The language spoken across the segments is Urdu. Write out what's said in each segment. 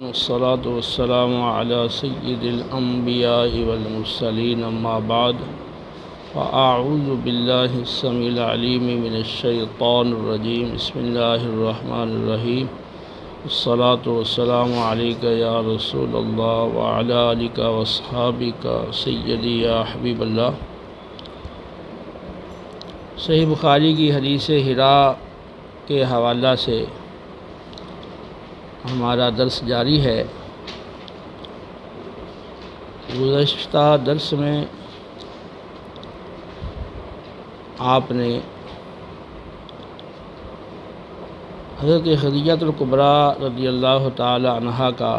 والصلاة والسلام على سید الانبیاء والمرسلین اما بعد فاعوذ باللہ السمیع العلیم من الشیطان الرجیم بسم اللہ الرحمن الرحیم الصلاة والسلام علیک یا رسول اللہ وعلی آلک واصحابک سیدی یا حبیب اللہ۔ صحیح بخاری کی حدیث حراء کے حوالہ سے ہمارا درس جاری ہے۔ گزشتہ درس میں آپ نے حضرت خدیجہ الکبریٰ رضی اللہ تعالی عنہا کا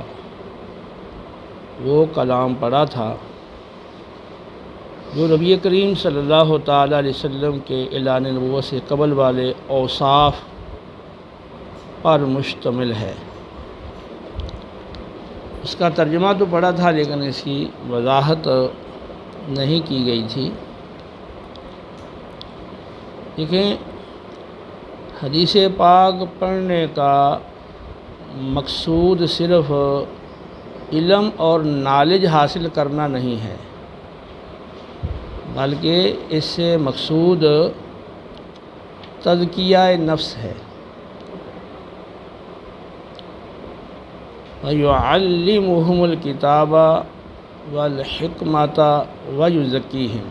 وہ کلام پڑھا تھا جو نبی کریم صلی اللہ تعالی علیہ وسلم کے اعلان نبوت سے قبل والے اوصاف پر مشتمل ہے۔ اس کا ترجمہ تو پڑھا تھا لیکن اس کی وضاحت نہیں کی گئی تھی۔ دیکھیں، حدیث پاک پڑھنے کا مقصود صرف علم اور نالج حاصل کرنا نہیں ہے، بلکہ اس سے مقصود تزکیہ نفس ہے۔ وَيُعَلِّمُهُمُ الْكِتَابَ وَالْحِکْمَةَ وَيُزَکِّیہم۔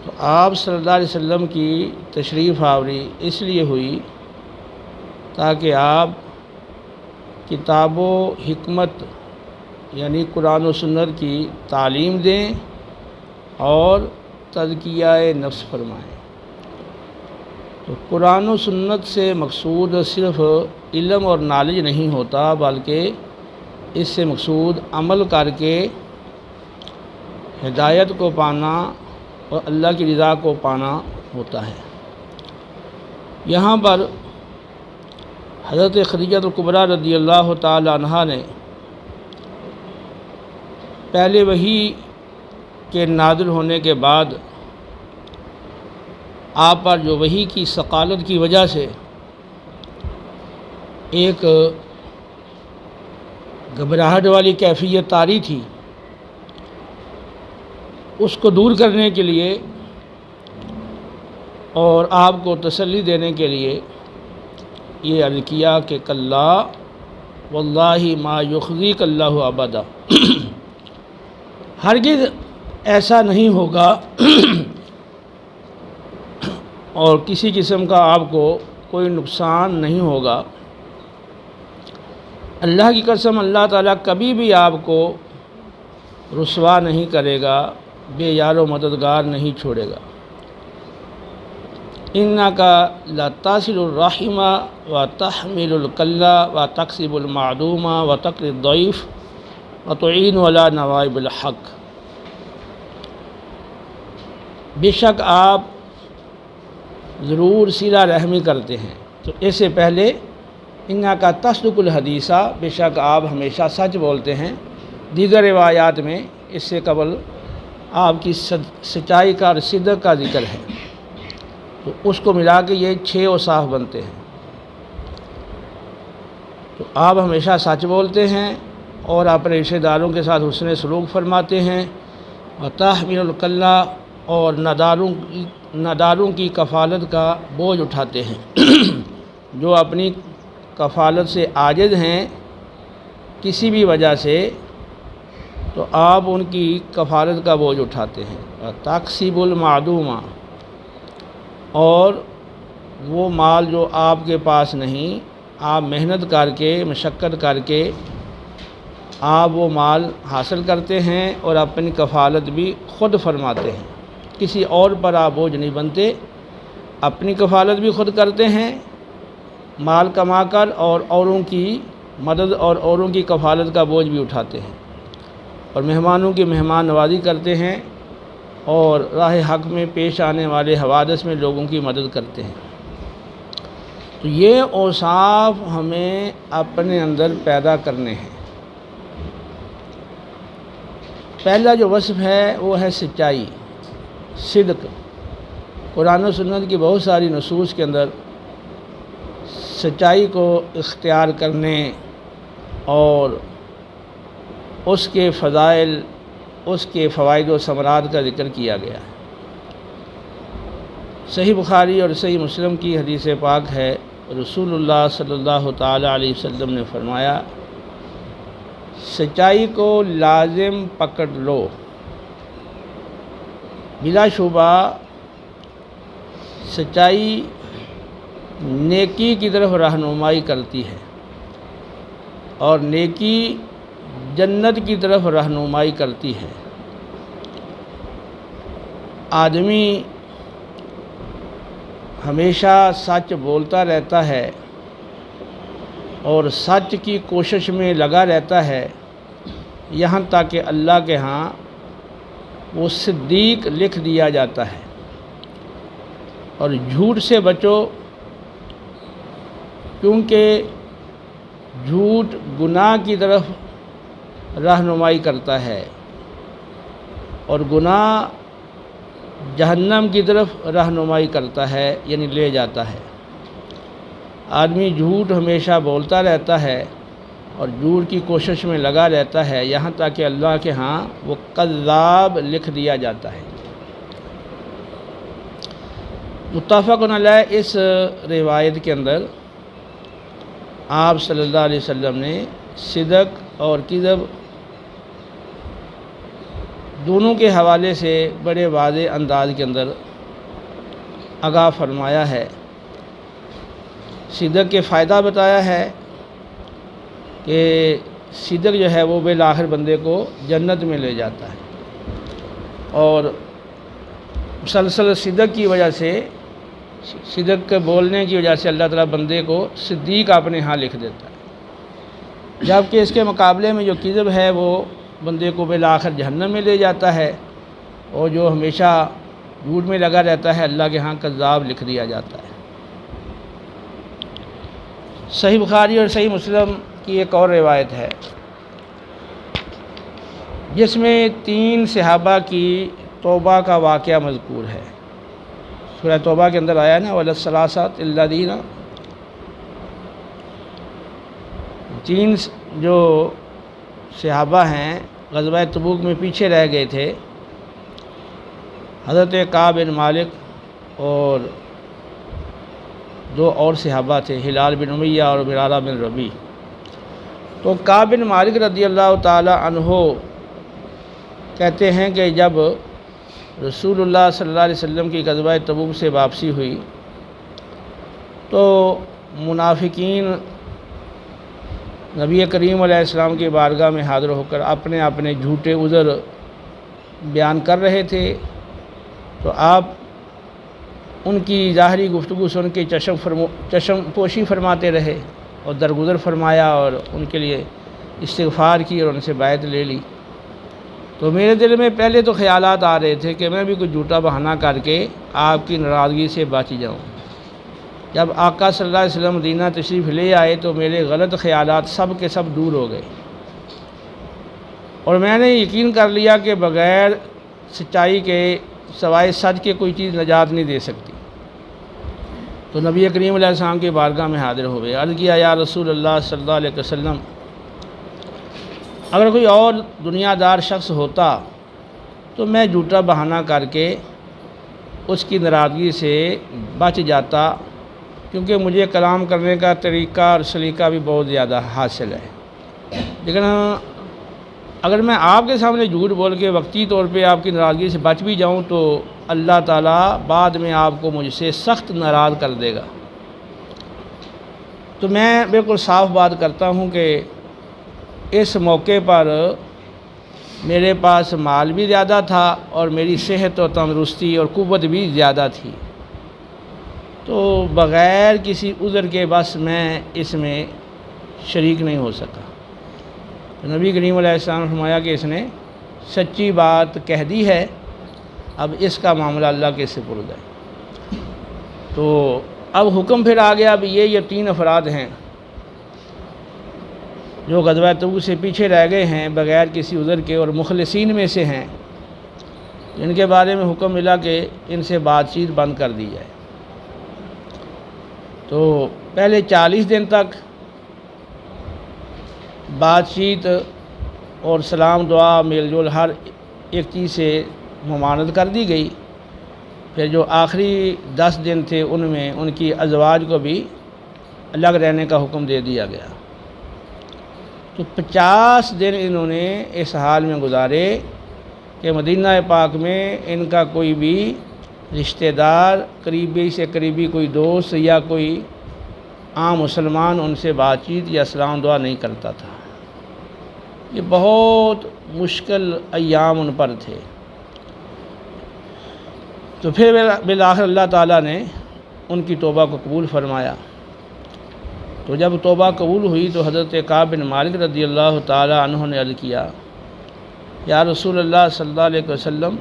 تو آپ صلی اللہ علیہ وسلم کی تشریف آوری اس لیے ہوئی تاکہ آپ کتاب و حکمت یعنی قرآن و سنت کی تعلیم دیں اور تزکیہ نفس فرمائیں۔ تو قرآن و سنت سے مقصود صرف علم اور نالج نہیں ہوتا، بلکہ اس سے مقصود عمل کر کے ہدایت کو پانا اور اللہ کی رضا کو پانا ہوتا ہے۔ یہاں پر حضرت خدیجہ الکبریٰ رضی اللہ تعالی عنہا نے پہلے وحی کے نازل ہونے کے بعد آپ پر جو وحی کی ثقالت کی وجہ سے ایک گھبراہٹ والی کیفیت طاری تھی، اس کو دور کرنے کے لیے اور آپ کو تسلی دینے کے لیے یہ عرض کیا کہ کلا واللہ ما یخزیک اللہ ابدا، ہرگز ایسا نہیں ہوگا اور کسی قسم کا آپ کو کوئی نقصان نہیں ہوگا۔ اللہ کی قسم اللہ تعالیٰ کبھی بھی آپ کو رسوا نہیں کرے گا، بے یار و مددگار نہیں چھوڑے گا۔ انک لتصل الرحم وتحمل الکلہ وتکسب المعدوم وتقری الضیف وتعین علی نوائب الحق۔ بے شک آپ ضرور صلہ رحمی کرتے ہیں۔ تو اس سے پہلے انک تصدق الحدیث، بے شک آپ ہمیشہ سچ بولتے ہیں۔ دیگر روایات میں اس سے قبل آپ کی سچائی کا اور صدق کا ذکر ہے، تو اس کو ملا کے یہ 6 اوصاف بنتے ہیں۔ تو آپ ہمیشہ سچ بولتے ہیں اور اپنے رشتہ داروں کے ساتھ حسن سلوک فرماتے ہیں، وتحمل الکلہ اور ناداروں کی کفالت کا بوجھ اٹھاتے ہیں۔ جو اپنی کفالت سے عاجز ہیں کسی بھی وجہ سے، تو آپ ان کی کفالت کا بوجھ اٹھاتے ہیں۔ وتکسب المعدوم، اور وہ مال جو آپ کے پاس نہیں، آپ محنت کر کے مشقت کر کے آپ وہ مال حاصل کرتے ہیں اور اپنی کفالت بھی خود فرماتے ہیں۔ کسی اور پر آپ بوجھ نہیں بنتے، اپنی کفالت بھی خود کرتے ہیں مال کما کر، اور اوروں کی مدد اور اوروں کی کفالت کا بوجھ بھی اٹھاتے ہیں، اور مہمانوں کی مہمان نوازی کرتے ہیں، اور راہ حق میں پیش آنے والے حوادث میں لوگوں کی مدد کرتے ہیں۔ تو یہ اوصاف ہمیں اپنے اندر پیدا کرنے ہیں۔ پہلا جو وصف ہے وہ ہے سچائی، صدق۔ قرآن و سنت کی بہت ساری نصوص کے اندر سچائی کو اختیار کرنے اور اس کے فضائل، اس کے فوائد و ثمرات کا ذکر کیا گیا ہے۔ صحیح بخاری اور صحیح مسلم کی حدیث پاک ہے، رسول اللہ صلی اللہ تعالی علیہ وسلم نے فرمایا، سچائی کو لازم پکڑ لو، بلا شبہ سچائی نیکی کی طرف رہنمائی کرتی ہے، اور نیکی جنت کی طرف رہنمائی کرتی ہے۔ آدمی ہمیشہ سچ بولتا رہتا ہے اور سچ کی کوشش میں لگا رہتا ہے، یہاں تک کہ اللہ کے ہاں وہ صدیق لکھ دیا جاتا ہے۔ اور جھوٹ سے بچو، کیونکہ جھوٹ گناہ کی طرف رہنمائی کرتا ہے، اور گناہ جہنم کی طرف رہنمائی کرتا ہے، یعنی لے جاتا ہے۔ آدمی جھوٹ ہمیشہ بولتا رہتا ہے اور جھوٹ کی کوشش میں لگا رہتا ہے، یہاں تک کہ اللہ کے ہاں وہ کذاب لکھ دیا جاتا ہے۔ متفق علیہ اس روایت کے اندر آپ صلی اللہ علیہ وسلم نے صدق اور کذب دونوں کے حوالے سے بڑے واضح انداز کے اندر آگاہ فرمایا ہے۔ صدق کے فائدہ بتایا ہے کہ صدق جو ہے وہ بالآخر بندے کو جنت میں لے جاتا ہے، اور مسلسل صدق کی وجہ سے، صدق کے بولنے کی وجہ سے اللہ تعالیٰ بندے کو صدیق اپنے ہاں لکھ دیتا ہے، جبکہ اس کے مقابلے میں جو کذب ہے وہ بندے کو بالآخر جہنم میں لے جاتا ہے، اور جو ہمیشہ جھوٹ میں لگا رہتا ہے اللہ کے ہاں کذاب لکھ دیا جاتا ہے۔ صحیح بخاری اور صحیح مسلم کی ایک اور روایت ہے جس میں 3 صحابہ کی توبہ کا واقعہ مذکور ہے۔ سورہ توبہ کے اندر آیا نا، وَلَلثَّلَاثَةِ الَّذِينَ، 3 جو صحابہ ہیں غزوہ تبوک میں پیچھے رہ گئے تھے، حضرت کعب بن مالک اور 2 اور صحابہ تھے، ہلال بن امیہ اور مرارہ بن ربیع۔ تو کعب بن مالک رضی اللہ تعالی عنہ کہتے ہیں کہ جب رسول اللہ صلی اللہ علیہ وسلم کی غزوہ تبوک سے واپسی ہوئی تو منافقین نبی کریم علیہ السلام کی بارگاہ میں حاضر ہو کر اپنے اپنے جھوٹے عذر بیان کر رہے تھے، تو آپ ان کی ظاہری گفتگو سن کے چشم پوشی فرماتے رہے اور درگزر فرمایا، اور ان کے لیے استغفار کی اور ان سے بیعت لے لی۔ تو میرے دل میں پہلے تو خیالات آ رہے تھے کہ میں بھی کوئی جھوٹا بہانہ کر کے آپ کی ناراضگی سے بچ جاؤں۔ جب آقا صلی اللہ علیہ وسلم مدینہ تشریف لے آئے تو میرے غلط خیالات سب کے سب دور ہو گئے، اور میں نے یقین کر لیا کہ بغیر سچائی کے سوائے سچ کے کوئی چیز نجات نہیں دے سکتی۔ تو نبی کریم علیہ السلام کی بارگاہ میں حاضر ہوئے، عرض کیا، یا رسول اللہ صلی اللہ علیہ وسلم، اگر کوئی اور دنیا دار شخص ہوتا تو میں جھوٹا بہانہ کر کے اس کی ناراضگی سے بچ جاتا، کیونکہ مجھے کلام کرنے کا طریقہ اور سلیقہ بھی بہت زیادہ حاصل ہے، لیکن اگر میں آپ کے سامنے جھوٹ بول کے وقتی طور پہ آپ کی ناراضگی سے بچ بھی جاؤں تو اللہ تعالیٰ بعد میں آپ کو مجھ سے سخت ناراض کر دے گا۔ تو میں بالکل صاف بات کرتا ہوں کہ اس موقع پر میرے پاس مال بھی زیادہ تھا اور میری صحت و تندرستی اور قوت بھی زیادہ تھی، تو بغیر کسی عذر کے بس میں اس میں شریک نہیں ہو سکا۔ نبی کریم علیہ السلام نے فرمایا کہ اس نے سچی بات کہہ دی ہے، اب اس کا معاملہ اللہ کے سپرد ہے۔ تو اب حکم پھر آ گیا، اب یہ 3 افراد ہیں جو غزوہ تبوک سے پیچھے رہ گئے ہیں بغیر کسی عذر کے اور مخلصین میں سے ہیں، ان کے بارے میں حکم ملا کہ ان سے بات چیت بند کر دی جائے۔ تو پہلے 40 دن تک بات چیت اور سلام دعا میل جول ہر ایک چیز سے ممانعت کر دی گئی۔ پھر جو آخری 10 دن تھے ان میں ان کی ازواج کو بھی الگ رہنے کا حکم دے دیا گیا۔ تو 50 دن انہوں نے اس حال میں گزارے کہ مدینہ پاک میں ان کا کوئی بھی رشتہ دار، قریبی سے قریبی کوئی دوست یا کوئی عام مسلمان ان سے بات چیت یا سلام دعا نہیں کرتا تھا۔ یہ بہت مشکل ایام ان پر تھے۔ تو پھر بالآخر اللہ تعالیٰ نے ان کی توبہ کو قبول فرمایا۔ تو جب توبہ قبول ہوئی تو حضرت کعب بن مالک رضی اللہ تعالیٰ عنہ نے عرض کیا، یا رسول اللہ صلی اللہ علیہ وسلم،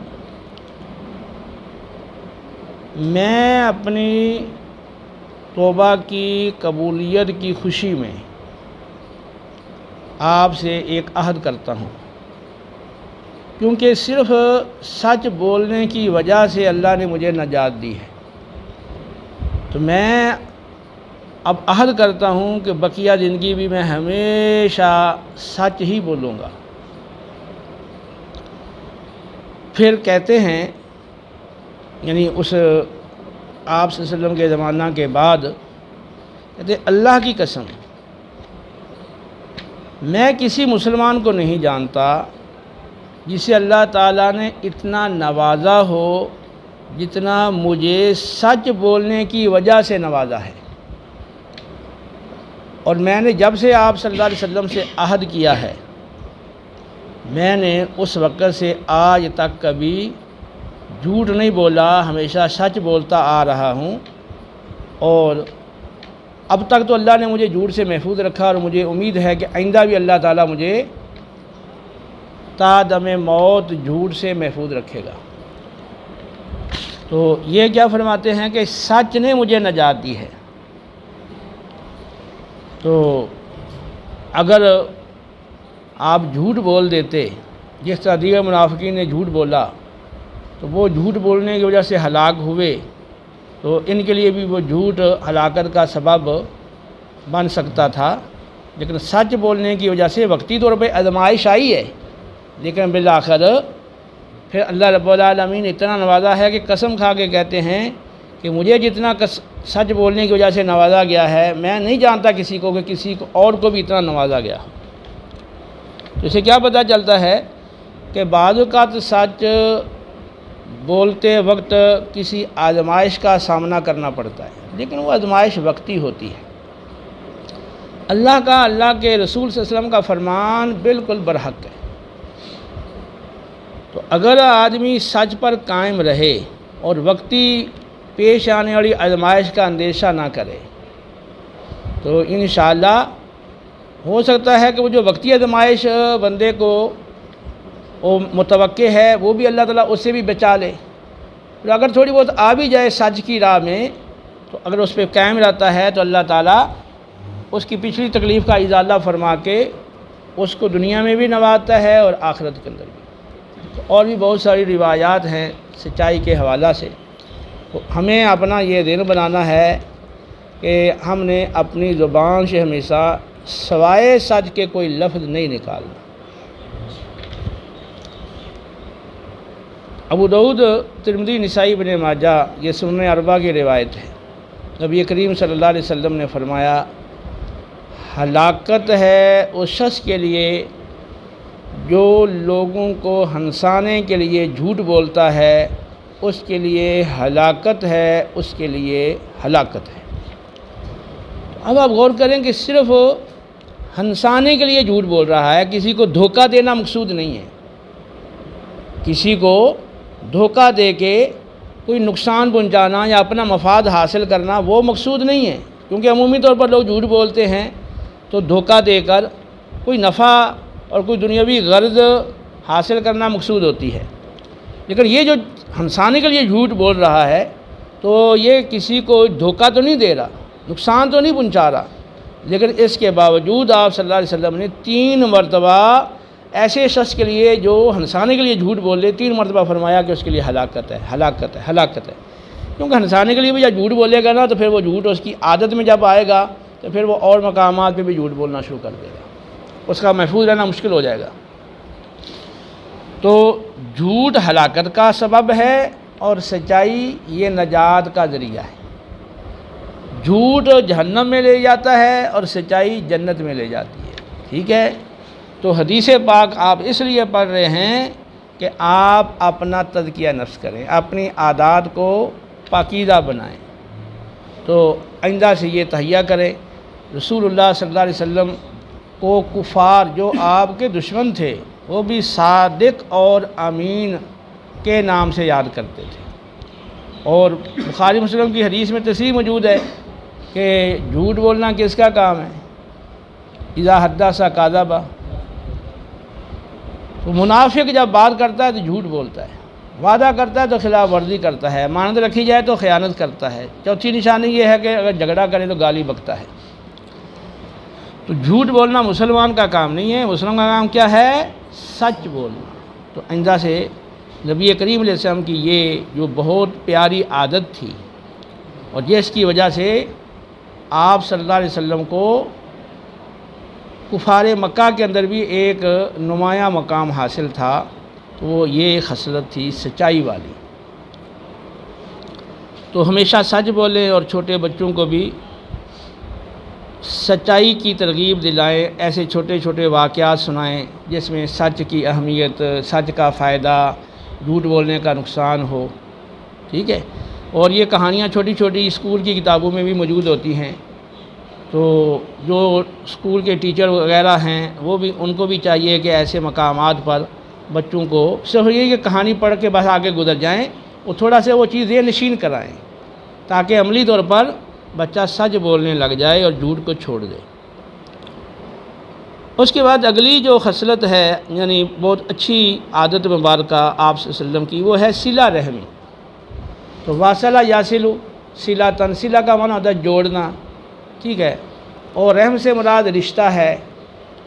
میں اپنی توبہ کی قبولیت کی خوشی میں آپ سے ایک عہد کرتا ہوں، کیونکہ صرف سچ بولنے کی وجہ سے اللہ نے مجھے نجات دی ہے۔ تو میں اب عہد کرتا ہوں کہ بقیہ زندگی بھی میں ہمیشہ سچ ہی بولوں گا۔ پھر کہتے ہیں، یعنی اس آپ صلی اللہ علیہ وسلم کے زمانہ کے بعد کہتے ہیں، اللہ کی قسم میں کسی مسلمان کو نہیں جانتا جسے اللہ تعالیٰ نے اتنا نوازا ہو جتنا مجھے سچ بولنے کی وجہ سے نوازا ہے۔ اور میں نے جب سے آپ صلی اللہ علیہ وسلم سے عہد کیا ہے، میں نے اس وقت سے آج تک کبھی جھوٹ نہیں بولا، ہمیشہ سچ بولتا آ رہا ہوں، اور اب تک تو اللہ نے مجھے جھوٹ سے محفوظ رکھا، اور مجھے امید ہے کہ آئندہ بھی اللہ تعالیٰ مجھے تا دم موت جھوٹ سے محفوظ رکھے گا۔ تو یہ کیا فرماتے ہیں کہ سچ نے مجھے نجات دی ہے۔ تو اگر آپ جھوٹ بول دیتے جس طرح دیگر منافقین نے جھوٹ بولا، تو وہ جھوٹ بولنے کی وجہ سے ہلاک ہوئے، تو ان کے لیے بھی وہ جھوٹ ہلاکت کا سبب بن سکتا تھا۔ لیکن سچ بولنے کی وجہ سے وقتی طور پہ آزمائش آئی ہے، لیکن بالآخر پھر اللہ رب العالمین اتنا نوازا ہے کہ قسم کھا کے کہتے ہیں کہ مجھے جتنا سچ بولنے کی وجہ سے نوازا گیا ہے، میں نہیں جانتا کسی کو کہ کسی کو اور کو بھی اتنا نوازا گیا۔ تو اسے کیا پتہ چلتا ہے کہ بعض اوقات سچ بولتے وقت کسی آزمائش کا سامنا کرنا پڑتا ہے، لیکن وہ آزمائش وقتی ہوتی ہے۔ اللہ کا، اللہ کے رسول صلی اللہ علیہ وسلم کا فرمان بالکل برحق ہے۔ تو اگر آدمی سچ پر قائم رہے اور وقتی پیش آنے والی آزمائش کا اندیشہ نہ کرے، تو انشاءاللہ ہو سکتا ہے کہ وہ جو وقتی آزمائش بندے کو وہ متوقع ہے، وہ بھی اللہ تعالیٰ اس سے بھی بچا لے۔ اور اگر تھوڑی بہت آ بھی جائے سچ کی راہ میں، تو اگر اس پہ قائم رہتا ہے تو اللہ تعالیٰ اس کی پچھلی تکلیف کا ازالہ فرما کے اس کو دنیا میں بھی نوازتا ہے اور آخرت کے اندر بھی۔ اور بھی بہت ساری روایات ہیں سچائی کے حوالہ سے۔ تو ہمیں اپنا یہ دن بنانا ہے کہ ہم نے اپنی زبان سے ہمیشہ سوائے سچ کے کوئی لفظ نہیں نکالنا۔ ابو داؤد، ترمذی، نسائی، ابن ماجہ، یہ سنن اربعہ کی روایت ہے۔ نبی کریم صلی اللہ علیہ وسلم نے فرمایا، ہلاکت ہے اس شخص کے لیے جو لوگوں کو ہنسانے کے لیے جھوٹ بولتا ہے، اس کے لیے ہلاکت ہے، اس کے لیے ہلاکت ہے۔ اب آپ غور کریں کہ صرف ہنسانے کے لیے جھوٹ بول رہا ہے، کسی کو دھوکہ دینا مقصود نہیں ہے۔ کسی کو دھوکہ دے کے کوئی نقصان پہنچانا یا اپنا مفاد حاصل کرنا وہ مقصود نہیں ہے، کیونکہ عمومی طور پر لوگ جھوٹ بولتے ہیں تو دھوکہ دے کر کوئی نفع اور کوئی دنیاوی غرض حاصل کرنا مقصود ہوتی ہے۔ لیکن یہ جو ہنسانے کے لیے جھوٹ بول رہا ہے، تو یہ کسی کو دھوکہ تو نہیں دے رہا، نقصان تو نہیں پہنچا رہا، لیکن اس کے باوجود آپ صلی اللہ علیہ وسلم نے 3 مرتبہ ایسے شخص کے لیے جو ہنسانے کے لیے جھوٹ بول رہے 3 مرتبہ فرمایا کہ اس کے لیے ہلاکت ہے، ہلاکت ہے، ہلاکت ہے۔ کیونکہ ہنسانے کے لیے بھی جب جھوٹ بولے گا نا، تو پھر وہ جھوٹ اس کی عادت میں جب آئے گا تو پھر وہ اور مقامات پہ بھی جھوٹ بولنا شروع کر دے گا۔ اس کا محفوظ رہنا مشکل ہو جائے گا۔ تو جھوٹ ہلاکت کا سبب ہے اور سچائی یہ نجات کا ذریعہ ہے۔ جھوٹ جہنم میں لے جاتا ہے اور سچائی جنت میں لے جاتی ہے، ٹھیک ہے؟ تو حدیث پاک آپ اس لیے پڑھ رہے ہیں کہ آپ اپنا تزکیہ نفس کریں، اپنی عادات کو پاکیزہ بنائیں۔ تو آئندہ سے یہ تہیہ کریں۔ رسول اللہ صلی اللہ علیہ وسلم کو کفار جو آپ کے دشمن تھے وہ بھی صادق اور امین کے نام سے یاد کرتے تھے، اور بخاری مسلم کی حدیث میں تصریح موجود ہے کہ جھوٹ بولنا کس کا کام ہے؟ اذا حدث کذب۔ تو منافق جب بات کرتا ہے تو جھوٹ بولتا ہے، وعدہ کرتا ہے تو خلاف ورزی کرتا ہے، امانت رکھی جائے تو خیانت کرتا ہے۔ چوتھی نشانی یہ ہے کہ اگر جھگڑا کرے تو گالی بکتا ہے۔ تو جھوٹ بولنا مسلمان کا کام نہیں ہے، مسلمان کا کام کیا ہے؟ سچ بولنا۔ تو آئندہ سے نبی کریم علیہ السلام کی یہ جو بہت پیاری عادت تھی، اور جس کی وجہ سے آپ صلی اللہ علیہ وسلم کو کفار مکہ کے اندر بھی ایک نمایاں مقام حاصل تھا، تو وہ یہ خصلت تھی سچائی والی۔ تو ہمیشہ سچ بولیں اور چھوٹے بچوں کو بھی سچائی کی ترغیب دلائیں، ایسے چھوٹے چھوٹے واقعات سنائیں جس میں سچ کی اہمیت، سچ کا فائدہ، جھوٹ بولنے کا نقصان ہو، ٹھیک ہے؟ اور یہ کہانیاں چھوٹی چھوٹی اسکول کی کتابوں میں بھی موجود ہوتی ہیں۔ تو جو اسکول کے ٹیچر وغیرہ ہیں وہ بھی، ان کو بھی چاہیے کہ ایسے مقامات پر بچوں کو صرف یہ کہ کہانی پڑھ کے بس آگے گزر جائیں، وہ تھوڑا سا وہ چیز ذہن نشین کرائیں تاکہ عملی طور پر بچہ سچ بولنے لگ جائے اور جھوٹ کو چھوڑ دے۔ اس کے بعد اگلی جو خصلت ہے، یعنی بہت اچھی عادت مبارکہ آپ صلی اللہ علیہ وسلم کی، وہ ہے صلہ رحمی۔ تو واصلہ یاسلو، صلۃً، صلہ کا معنی ہوتا ہے جوڑنا، ٹھیک ہے؟ اور رحم سے مراد رشتہ ہے،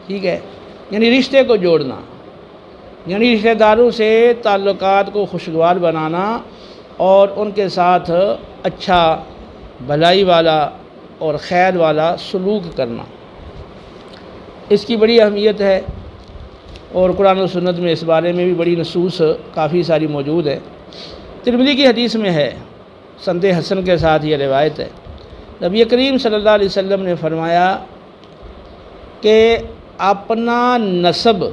ٹھیک ہے؟ یعنی رشتے کو جوڑنا، یعنی رشتہ داروں سے تعلقات کو خوشگوار بنانا اور ان کے ساتھ اچھا، بھلائی والا اور خیر والا سلوک کرنا، اس کی بڑی اہمیت ہے۔ اور قرآن و سنت میں اس بارے میں بھی بڑی نصوص کافی ساری موجود ہے۔ ترمذی کی حدیث میں ہے، سند حسن کے ساتھ یہ روایت ہے، نبی کریم صلی اللہ علیہ وسلم نے فرمایا کہ اپنا نسب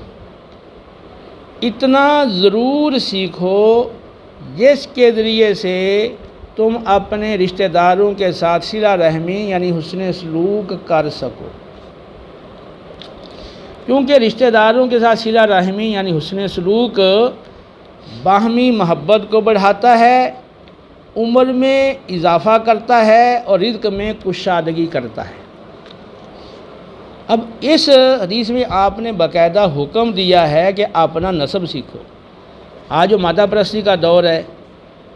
اتنا ضرور سیکھو جس کے ذریعے سے تم اپنے رشتہ داروں کے ساتھ صلہ رحمی یعنی حسن سلوک کر سکو، کیونکہ رشتہ داروں کے ساتھ صلہ رحمی یعنی حسن سلوک باہمی محبت کو بڑھاتا ہے، عمر میں اضافہ کرتا ہے اور رزق میں کشادگی کرتا ہے۔ اب اس حدیث میں آپ نے باقاعدہ حکم دیا ہے کہ اپنا نسب سیکھو۔ آج جو مادہ پرستی کا دور ہے،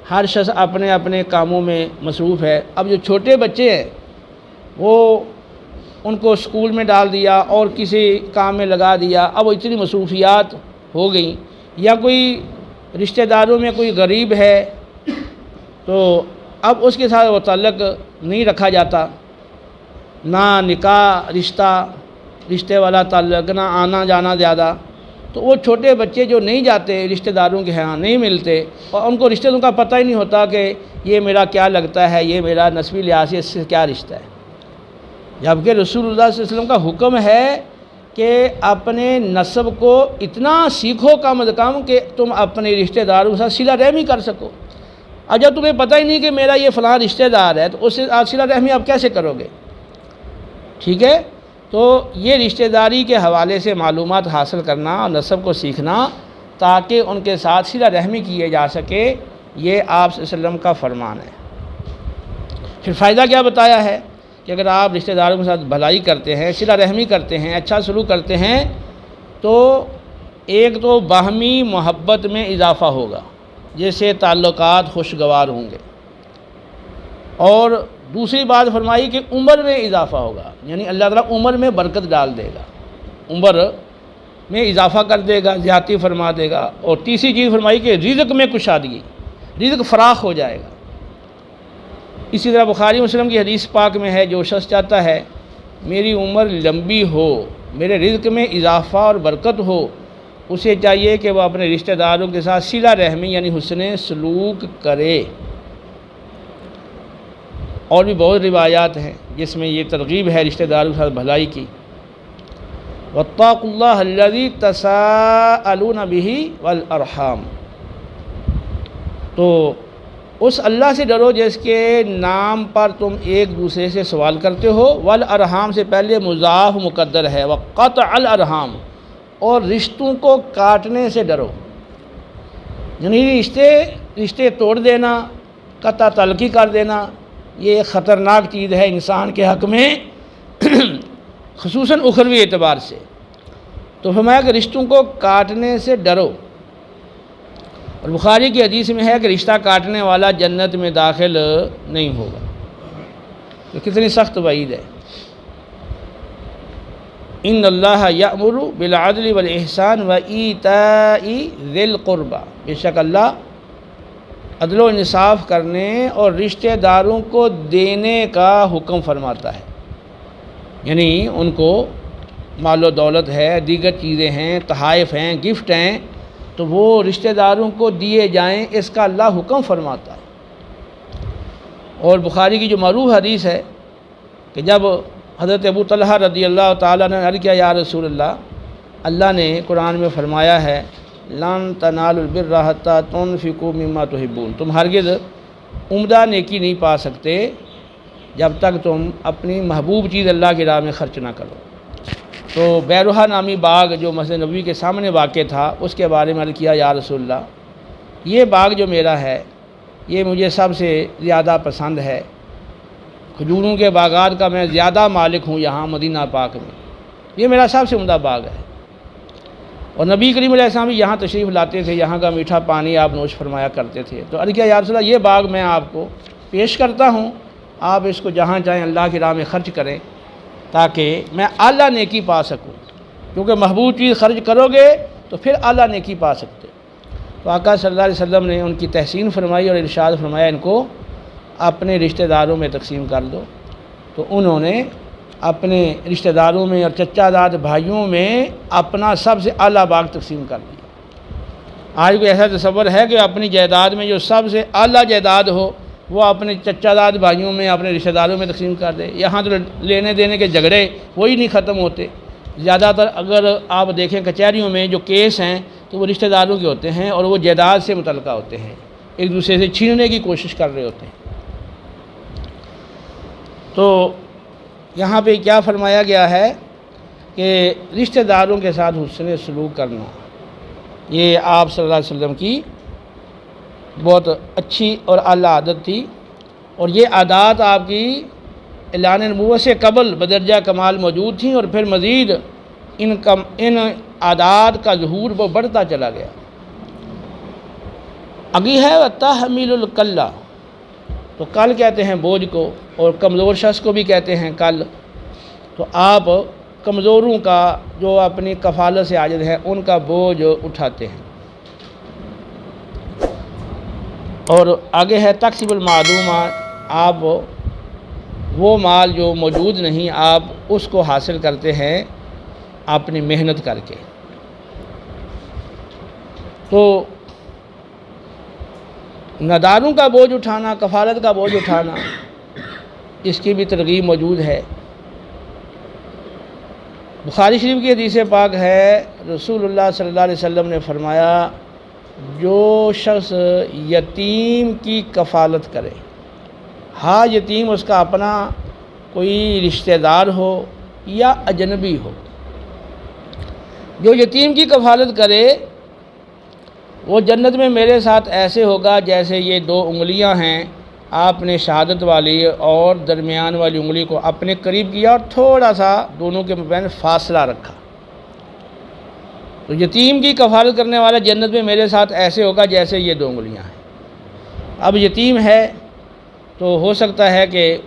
ہر شخص اپنے اپنے کاموں میں مصروف ہے۔ اب جو چھوٹے بچے ہیں وہ ان کو اسکول میں ڈال دیا اور کسی کام میں لگا دیا، اب وہ اتنی مصروفیات ہو گئیں، یا کوئی رشتہ داروں میں کوئی غریب ہے تو اب اس کے ساتھ وہ تعلق نہیں رکھا جاتا، نہ نکاح رشتے والا تعلق، نہ آنا جانا زیادہ۔ تو وہ چھوٹے بچے جو نہیں جاتے رشتہ داروں کے ہاں، نہیں ملتے، اور ان کو رشتے داروں کا پتہ ہی نہیں ہوتا کہ یہ میرا کیا لگتا ہے، یہ میرا نسبی لحاظ سے اس سے کیا رشتہ ہے، جبکہ رسول اللہ صلی اللہ علیہ وسلم کا حکم ہے کہ اپنے نسب کو اتنا سیکھو کم از کم کہ تم اپنے رشتہ داروں کے ساتھ صلہ رحمی کر سکو۔ اور جب تمہیں پتہ ہی نہیں کہ میرا یہ فلاں رشتہ دار ہے تو اس سے آپ صلہ رحمی آپ کیسے کرو گے، ٹھیک ہے؟ تو یہ رشتہ داری کے حوالے سے معلومات حاصل کرنا اور نسب کو سیکھنا تاکہ ان کے ساتھ صلہ رحمی کیے جا سکے، یہ آپ صلی اللہ علیہ وسلم کا فرمان ہے۔ پھر فائدہ کیا بتایا ہے کہ اگر آپ رشتہ داروں کے ساتھ بھلائی کرتے ہیں، صلہ رحمی کرتے ہیں، اچھا سلوک کرتے ہیں، تو ایک تو باہمی محبت میں اضافہ ہوگا جس سے تعلقات خوشگوار ہوں گے، اور دوسری بات فرمائی کہ عمر میں اضافہ ہوگا، یعنی اللہ تعالیٰ عمر میں برکت ڈال دے گا، عمر میں اضافہ کر دے گا، زیادتی فرما دے گا۔ اور تیسری چیز فرمائی کہ رزق میں کشادگی، رزق فراخ ہو جائے گا۔ اسی طرح بخاری مسلم کی حدیث پاک میں ہے، جو شخص چاہتا ہے میری عمر لمبی ہو میرے رزق میں اضافہ اور برکت ہو، اسے چاہیے کہ وہ اپنے رشتہ داروں کے ساتھ صلہ رحمی یعنی حسن سلوک کرے۔ اور بھی بہت روایات ہیں جس میں یہ ترغیب ہے رشتہ داروں کے ساتھ بھلائی کی۔ واتقوا اللہ الذی تساءلون بہ والارحام، تو اس اللہ سے ڈرو جس کے نام پر تم ایک دوسرے سے سوال کرتے ہو۔ والارحام سے پہلے مضاف مقدر ہے، وقطع الارحام، اور رشتوں کو کاٹنے سے ڈرو، یعنی رشتے توڑ دینا، قطع تعلقی کر دینا، یہ ایک خطرناک چیز ہے انسان کے حق میں خصوصاً اخروی اعتبار سے۔ تو فرمایا کہ رشتوں کو کاٹنے سے ڈرو۔ اور بخاری کی حدیث میں ہے کہ رشتہ کاٹنے والا جنت میں داخل نہیں ہوگا۔ تو کتنی سخت وعید ہے۔ ان اللہ یأمر بالعدل والاحسان وایتاء ذی القربى، بے شک اللہ عدل و انصاف کرنے اور رشتہ داروں کو دینے کا حکم فرماتا ہے، یعنی ان کو مال و دولت ہے، دیگر چیزیں ہیں، تحائف ہیں، گفٹ ہیں، تو وہ رشتہ داروں کو دیے جائیں، اس کا اللہ حکم فرماتا ہے۔ اور بخاری کی جو معروف حدیث ہے کہ جب حضرت ابو طلحہ رضی اللہ تعالیٰ نے عرض کیا یا رسول اللہ نے قرآن میں فرمایا ہے لن تنالوا البر حتی تنفقوا مما تحبون، تم ہرگز عمدہ نیکی نہیں پا سکتے جب تک تم اپنی محبوب چیز اللہ کی راہ میں خرچ نہ کرو۔ تو بیروحہ نامی باغ جو مسجد نبوی کے سامنے واقع تھا، اس کے بارے میں عرض کیا یا رسول اللہ، یہ باغ جو میرا ہے یہ مجھے سب سے زیادہ پسند ہے، کھجوروں کے باغات کا میں زیادہ مالک ہوں یہاں مدینہ پاک میں، یہ میرا سب سے عمدہ باغ ہے۔ اور نبی کریم علیہ السلام بھی یہاں تشریف لاتے تھے، یہاں کا میٹھا پانی آپ نوش فرمایا کرتے تھے۔ تو عرض کیا یا رسول اللہ، یہ باغ میں آپ کو پیش کرتا ہوں، آپ اس کو جہاں چاہیں اللہ کی راہ میں خرچ کریں تاکہ میں اعلیٰ نیکی پا سکوں، کیونکہ محبوب چیز خرچ کرو گے تو پھر اعلیٰ نیکی پا سکتے۔ تو آقا صلی اللہ علیہ وسلم نے ان کی تحسین فرمائی اور ارشاد فرمایا ان کو اپنے رشتہ داروں میں تقسیم کر دو۔ تو انہوں نے اپنے رشتہ داروں میں اور چچا داد بھائیوں میں اپنا سب سے اعلیٰ باغ تقسیم کر دیا۔ آج کوئی ایسا تصور ہے کہ اپنی جائیداد میں جو سب سے اعلیٰ جائیداد ہو وہ اپنے چچا داد بھائیوں میں اپنے رشتہ داروں میں تقسیم کر دے؟ یہاں تو لینے دینے کے جھگڑے وہی نہیں ختم ہوتے۔ زیادہ تر اگر آپ دیکھیں کچہریوں میں جو کیس ہیں تو وہ رشتہ داروں کے ہوتے ہیں اور وہ جائیداد سے متعلقہ ہوتے ہیں، ایک دوسرے سے چھیننے کی کوشش کر رہے ہوتے ہیں۔ تو یہاں پہ کیا فرمایا گیا ہے کہ رشتہ داروں کے ساتھ حسن سلوک کرنا، یہ آپ صلی اللہ علیہ وسلم کی بہت اچھی اور اعلیٰ عادت تھی، اور یہ عادات آپ کی اعلان نبوت سے قبل بدرجہ کمال موجود تھیں، اور پھر مزید ان عادات کا ظہور وہ بڑھتا چلا گیا۔ آگے ہے تحمیل الکلہ، تو کل کہتے ہیں بوجھ کو، اور کمزور شخص کو بھی کہتے ہیں کل۔ تو آپ کمزوروں کا جو اپنی کفالت سے عاجز ہیں ان کا بوجھ اٹھاتے ہیں۔ اور آگے ہے تکسب المعدومہ، آپ وہ مال جو موجود نہیں آپ اس کو حاصل کرتے ہیں اپنی محنت کر کے۔ تو نداروں کا بوجھ اٹھانا، کفالت کا بوجھ اٹھانا، اس کی بھی ترغیب موجود ہے۔ بخاری شریف کی حدیث پاک ہے، رسول اللہ صلی اللہ علیہ وسلم نے فرمایا جو شخص یتیم کی کفالت کرے، ہاں یتیم اس کا اپنا کوئی رشتہ دار ہو یا اجنبی ہو، جو یتیم کی کفالت کرے وہ جنت میں میرے ساتھ ایسے ہوگا جیسے یہ دو انگلیاں ہیں، آپ نے شہادت والی اور درمیان والی انگلی کو اپنے قریب کیا اور تھوڑا سا دونوں کے مابین فاصلہ رکھا۔ تو یتیم کی کفالت کرنے والا جنت میں میرے ساتھ ایسے ہوگا جیسے یہ دو انگلیاں ہیں۔ اب یتیم ہے تو ہو سکتا ہے کہ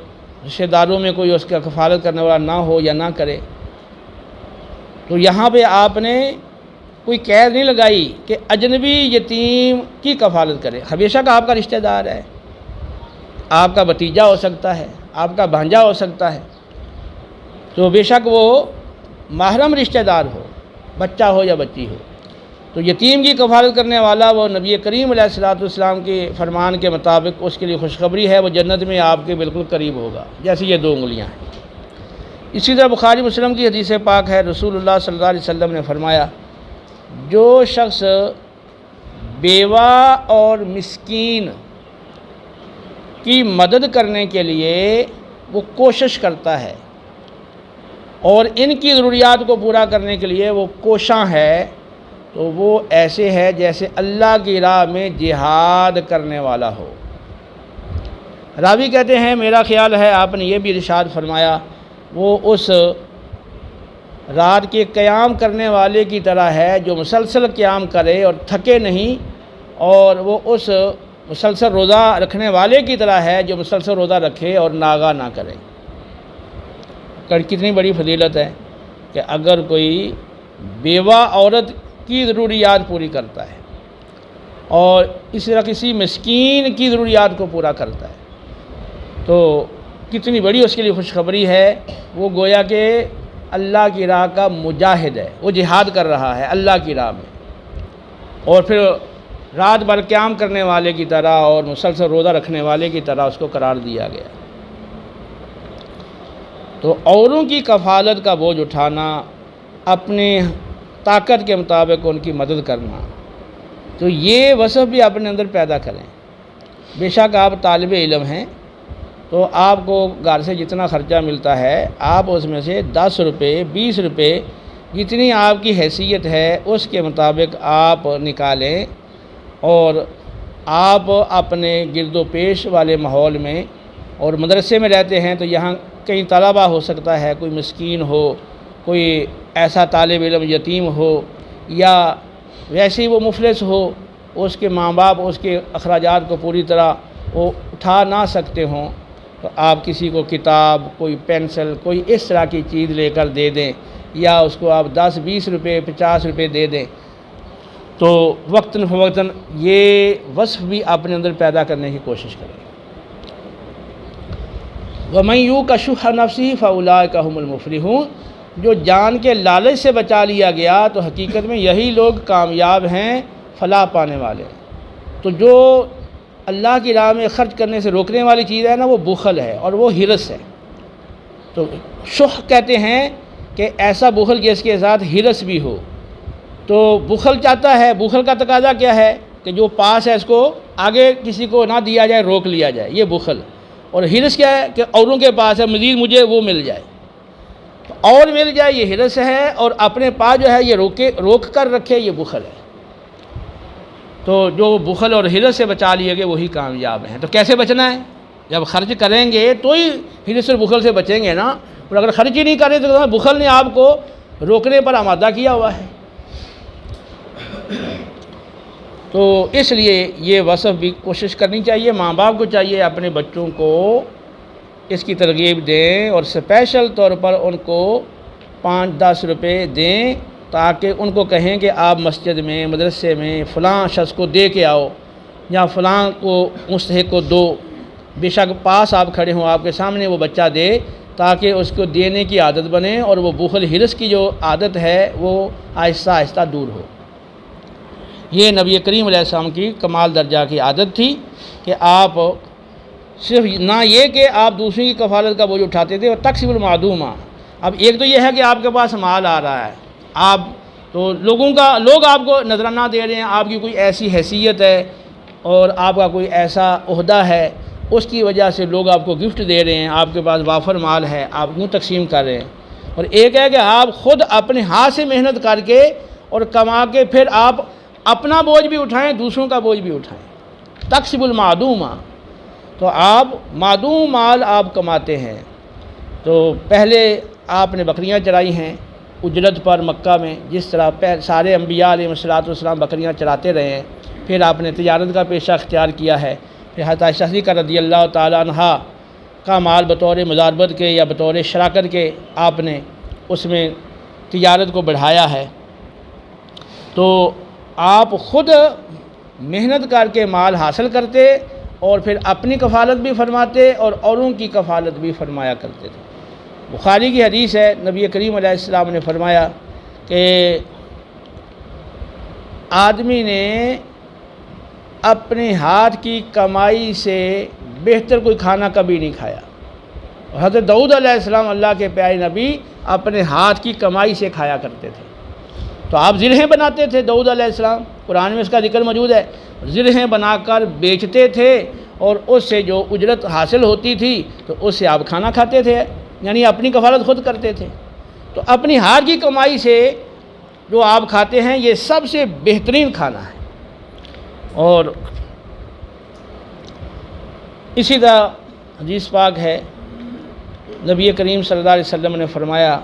رشتہ داروں میں کوئی اس کا کفالت کرنے والا نہ ہو یا نہ کرے، تو یہاں پہ آپ نے کوئی قید نہیں لگائی کہ اجنبی یتیم کی کفالت کرے، ہمیشہ کا آپ کا رشتہ دار ہے، آپ کا بھتیجا ہو سکتا ہے، آپ کا بھانجا ہو سکتا ہے، تو بے شک وہ محرم رشتہ دار ہو، بچہ ہو یا بچی ہو، تو یتیم کی کفالت کرنے والا وہ نبی کریم علیہ الصلوۃ والسلام کے فرمان کے مطابق اس کے لیے خوشخبری ہے، وہ جنت میں آپ کے بالکل قریب ہوگا، جیسے یہ 2 انگلیاں ہیں۔ اسی طرح بخاری مسلم کی حدیث پاک ہے، رسول اللہ صلی اللہ علیہ وسلم نے فرمایا، جو شخص بیوہ اور مسکین کی مدد کرنے کے لیے وہ کوشش کرتا ہے اور ان کی ضروریات کو پورا کرنے کے لیے وہ کوشاں ہے، تو وہ ایسے ہے جیسے اللہ کی راہ میں جہاد کرنے والا ہو۔ راوی کہتے ہیں میرا خیال ہے آپ نے یہ بھی ارشاد فرمایا، وہ اس رات کے قیام کرنے والے کی طرح ہے جو مسلسل قیام کرے اور تھکے نہیں، اور وہ اس مسلسل روزہ رکھنے والے کی طرح ہے جو مسلسل روزہ رکھے اور ناغہ نہ کرے۔ کتنی بڑی فضیلت ہے کہ اگر کوئی بیوہ عورت کی ضروریات پوری کرتا ہے اور اس طرح کسی مسکین کی ضروریات کو پورا کرتا ہے تو کتنی بڑی اس کے لیے خوشخبری ہے۔ وہ گویا کہ اللہ کی راہ کا مجاہد ہے، وہ جہاد کر رہا ہے اللہ کی راہ میں، اور پھر رات بھر قیام کرنے والے کی طرح اور مسلسل روزہ رکھنے والے کی طرح اس کو قرار دیا گیا۔ تو اوروں کی کفالت کا بوجھ اٹھانا، اپنی طاقت کے مطابق ان کی مدد کرنا، تو یہ وصف بھی اپنے اندر پیدا کریں۔ بے شک آپ طالب علم ہیں تو آپ کو گھر سے جتنا خرچہ ملتا ہے آپ اس میں سے 10 روپے 20 روپے جتنی آپ کی حیثیت ہے اس کے مطابق آپ نکالیں، اور آپ اپنے گرد و پیش والے ماحول میں اور مدرسے میں رہتے ہیں تو یہاں کئی طلبہ ہو سکتا ہے، کوئی مسکین ہو، کوئی ایسا طالب علم یتیم ہو، یا ویسے ہی وہ مفلس ہو، اس کے ماں باپ اس کے اخراجات کو پوری طرح وہ اٹھا نہ سکتے ہوں، تو آپ کسی کو کتاب، کوئی پینسل، کوئی اس طرح کی چیز لے کر دے دیں، یا اس کو آپ 10 20 روپے 50 روپے دے دیں، تو وقتاً فوقتاً یہ وصف بھی اپنے اندر پیدا کرنے کی کوشش کریں۔ وَمَن یُوقَ شُحَّ نَفْسِهِ فَأُولَٰئِکَ هُمُ الْمُفْلِحُونَ، جو جان کے لالچ سے بچا لیا گیا تو حقیقت میں یہی لوگ کامیاب ہیں، فلاح پانے والے ہیں۔ تو جو اللہ کی راہ میں خرچ کرنے سے روکنے والی چیز ہے نا، وہ بخل ہے اور وہ ہرس ہے۔ تو شح کہتے ہیں کہ ایسا بخل جس کے ساتھ ہرس بھی ہو۔ تو بخل چاہتا ہے، بخل کا تقاضا کیا ہے کہ جو پاس ہے اس کو آگے کسی کو نہ دیا جائے، روک لیا جائے، یہ بخل۔ اور ہرس کیا ہے کہ اوروں کے پاس ہے، مزید مجھے وہ مل جائے، تو اور مل جائے، یہ ہرس ہے، اور اپنے پاس جو ہے یہ روک کر رکھے، یہ بخل ہے۔ تو جو بخل اور ہرس سے بچا لیے گئے وہی کامیاب ہیں۔ تو کیسے بچنا ہے؟ جب خرچ کریں گے تو ہی ہرس اور بخل سے بچیں گے نا، اور اگر خرچ ہی نہیں کریں تو بخل نے آپ کو روکنے پر آمادہ کیا ہوا ہے۔ تو اس لیے یہ وصف بھی کوشش کرنی چاہیے، ماں باپ کو چاہیے اپنے بچوں کو اس کی ترغیب دیں، اور اسپیشل طور پر ان کو 5-10 روپے دیں، تاکہ ان کو کہیں کہ آپ مسجد میں، مدرسے میں فلاں شخص کو دے کے آؤ، یا فلاں کو مستحق کو دو۔ بے شک پاس آپ کھڑے ہوں، آپ کے سامنے وہ بچہ دے، تاکہ اس کو دینے کی عادت بنے، اور وہ بخل ہرس کی جو عادت ہے وہ آہستہ آہستہ دور ہو۔ یہ نبی کریم علیہ السلام کی کمال درجہ کی عادت تھی کہ آپ صرف نہ یہ کہ آپ دوسروں کی کفالت کا بوجھ اٹھاتے تھے، اور تکسب المعدومہ۔ اب ایک تو یہ ہے کہ آپ کے پاس مال آ رہا ہے، آپ تو لوگ آپ کو نذرانہ دے رہے ہیں، آپ کی کوئی ایسی حیثیت ہے اور آپ کا کوئی ایسا عہدہ ہے، اس کی وجہ سے لوگ آپ کو گفٹ دے رہے ہیں، آپ کے پاس وافر مال ہے، آپ یوں تقسیم کر رہے ہیں۔ اور ایک ہے کہ آپ خود اپنے ہاتھ سے محنت کر کے اور کما کے پھر آپ اپنا بوجھ بھی اٹھائیں، دوسروں کا بوجھ بھی اٹھائیں، تکسب المعدومہ۔ تو آپ معدوم مال آپ کماتے ہیں۔ تو پہلے آپ نے بکریاں چرائی ہیں اجرت پر مکہ میں، جس طرح سارے انبیاء علیہ السلام بکریاں چراتے رہے ہیں، پھر آپ نے تجارت کا پیشہ اختیار کیا ہے، پھر حضرت عائشہ صدیقہ رضی اللہ تعالیٰ عنہا کا مال بطور مضاربت کے یا بطور شراکت کے آپ نے اس میں تجارت کو بڑھایا ہے۔ تو آپ خود محنت کر کے مال حاصل کرتے اور پھر اپنی کفالت بھی فرماتے اور اوروں کی کفالت بھی فرمایا کرتے تھے۔ بخاری کی حدیث ہے، نبی کریم علیہ السلام نے فرمایا کہ آدمی نے اپنے ہاتھ کی کمائی سے بہتر کوئی کھانا کبھی نہیں کھایا۔ حضرت داؤد علیہ السلام اللہ کے پیارے نبی اپنے ہاتھ کی کمائی سے کھایا کرتے تھے۔ تو آپ ذرہیں بناتے تھے داؤد علیہ السلام، قرآن میں اس کا ذکر موجود ہے، ذرہیں بنا کر بیچتے تھے اور اس سے جو اجرت حاصل ہوتی تھی تو اس سے آپ کھانا کھاتے تھے، یعنی اپنی کفالت خود کرتے تھے۔ تو اپنی ہاتھ کی کمائی سے جو آپ کھاتے ہیں یہ سب سے بہترین کھانا ہے۔ اور اسی طرح حدیث پاک ہے، نبی کریم صلی اللہ علیہ وسلم نے فرمایا،